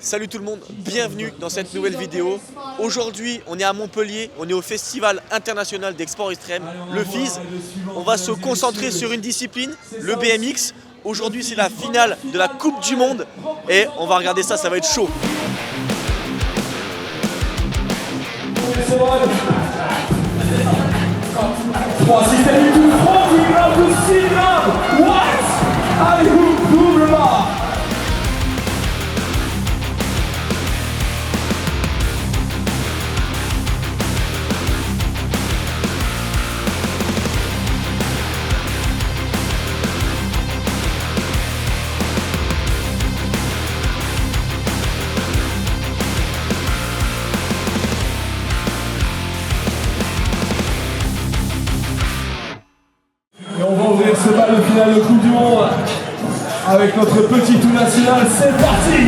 Salut tout le monde, bienvenue dans cette nouvelle vidéo. Aujourd'hui, on est à Montpellier, on est au Festival international d'Export Extrême, le FIS. On va se concentrer sur une discipline, le BMX. Aujourd'hui, c'est la finale de la Coupe du Monde et on va regarder ça, ça va être chaud. Et on va ouvrir ce bal de finale de Coupe du Monde avec notre petit tout national. C'est parti!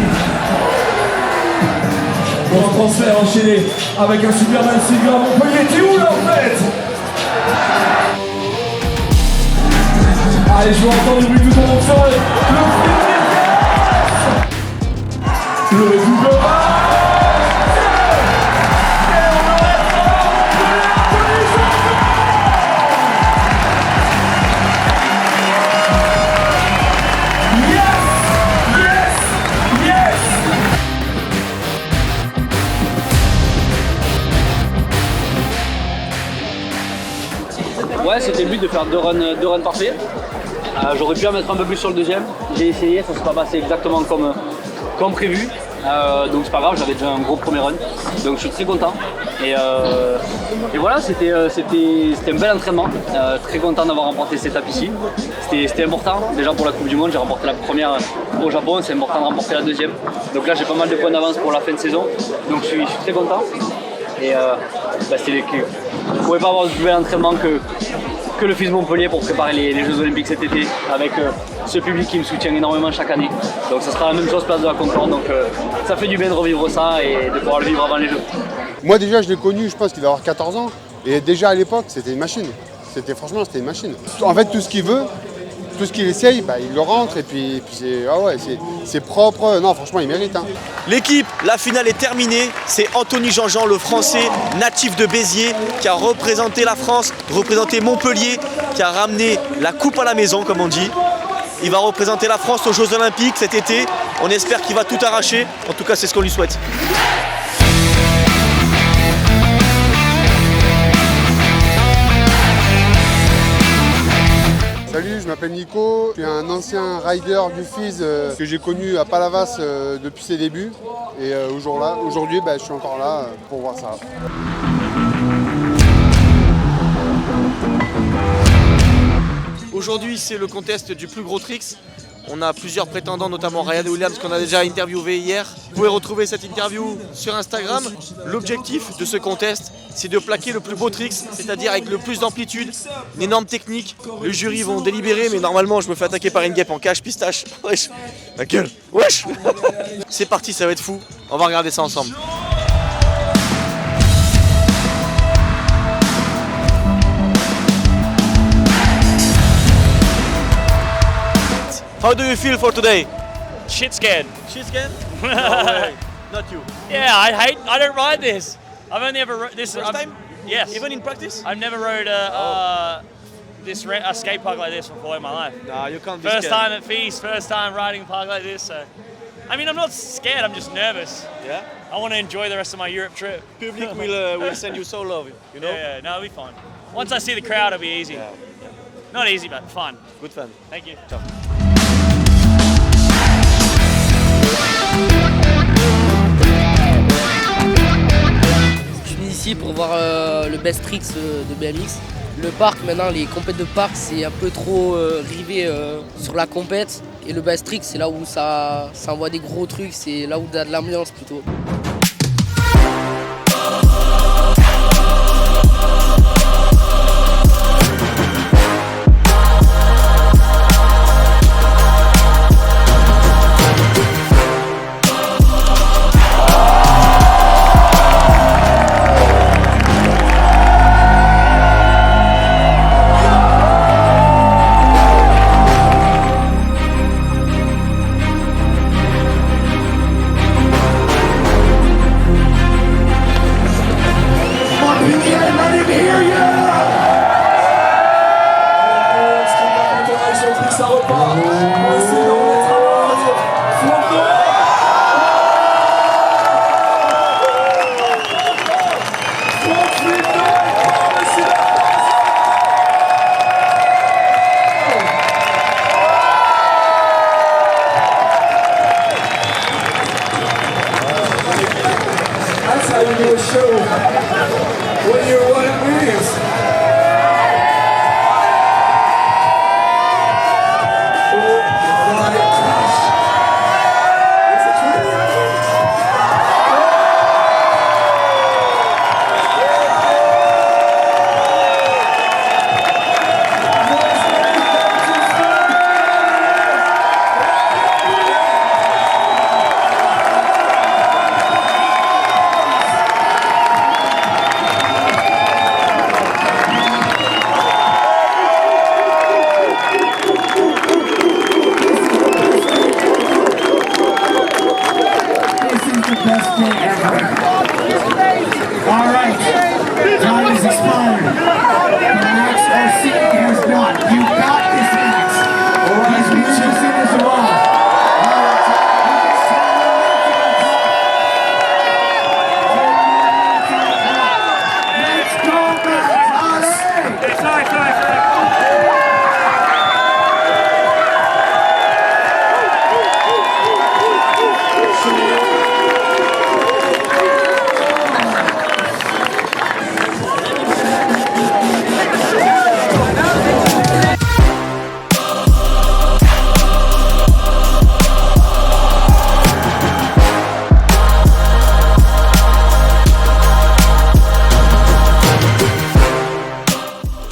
Pour un transfert enchaîné avec un Superman Silver à Montpellier. T'es où là en fait? Allez, je veux entendre le bruit du monde sur le double pas. Ouais, c'était le but de faire deux runs parfaits. J'aurais pu en mettre un peu plus sur le deuxième. J'ai essayé, ça ne s'est pas passé exactement comme prévu. Donc c'est pas grave, j'avais déjà un gros premier run. Donc je suis très content. Et voilà, c'était un bel entraînement. Très content d'avoir remporté cette étape ici. C'était important. Déjà pour la Coupe du Monde, j'ai remporté la première au Japon. C'est important de remporter la deuxième. Donc là, j'ai pas mal de points d'avance pour la fin de saison. Donc je suis très content. Et on ne pouvait pas avoir de plus bel entraînement que le FIS Montpellier pour préparer les Jeux Olympiques cet été avec ce public qui me soutient énormément chaque année. Donc ça sera la même chose place de la Concorde. Donc ça fait du bien de revivre ça et de pouvoir le vivre avant les Jeux. Moi déjà je l'ai connu, je pense qu'il doit avoir 14 ans. Et déjà à l'époque c'était une machine. Franchement c'était une machine. En fait tout ce qu'il veut, tout ce qu'il essaye, il le rentre et puis c'est propre. Non franchement il mérite. L'équipe, la finale est terminée. C'est Anthony Jean-Jean, le Français natif de Béziers, qui a représenté la France, représenté Montpellier, qui a ramené la coupe à la maison, comme on dit. Il va représenter la France aux Jeux Olympiques cet été. On espère qu'il va tout arracher. En tout cas, c'est ce qu'on lui souhaite. Salut, je m'appelle Nico, je suis un ancien rider du FIS que j'ai connu à Palavas depuis ses débuts. Et aujourd'hui, je suis encore là pour voir ça. Aujourd'hui, c'est le contest du plus gros tricks. On a plusieurs prétendants, notamment Ryan Williams qu'on a déjà interviewé hier. Vous pouvez retrouver cette interview sur Instagram. L'objectif de ce contest, c'est de plaquer le plus beau tricks, c'est-à-dire avec le plus d'amplitude, une énorme technique. Le jury vont délibérer, mais normalement je me fais attaquer par une guêpe en cache pistache. Wesh, ma gueule, wesh. C'est parti, ça va être fou. On va regarder ça ensemble. How do you feel for today? Shit scared. Shit scared? No way. Not you. Yeah, I don't ride this. I've only ever rode this. First time? Yes. Even in practice? I've never rode a skate park like this before in my life. Nah, you can't be First scared. time at Feast, first time riding a park like this. So, I mean, I'm not scared. I'm just nervous. Yeah? I want to enjoy the rest of my Europe trip. Public will send you so love, you know? Yeah, no, it'll be fun. Once I see the crowd, it'll be easy. Yeah. Not easy, but fun. Good fun. Thank you. Ciao. Je suis ici pour voir le best tricks de BMX. Le parc, maintenant, les compètes de parc, c'est un peu trop rivé sur la compète. Et le best trick, c'est là où ça envoie des gros trucs, c'est là où il y a de l'ambiance plutôt.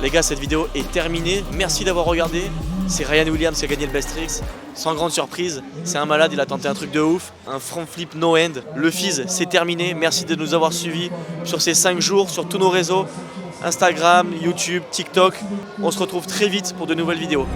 Les gars, cette vidéo est terminée. Merci d'avoir regardé. C'est Ryan Williams qui a gagné le Best Tricks. Sans grande surprise, c'est un malade, il a tenté un truc de ouf. Un front flip no end. Le Fizz, c'est terminé. Merci de nous avoir suivis sur ces 5 jours, sur tous nos réseaux. Instagram, YouTube, TikTok. On se retrouve très vite pour de nouvelles vidéos.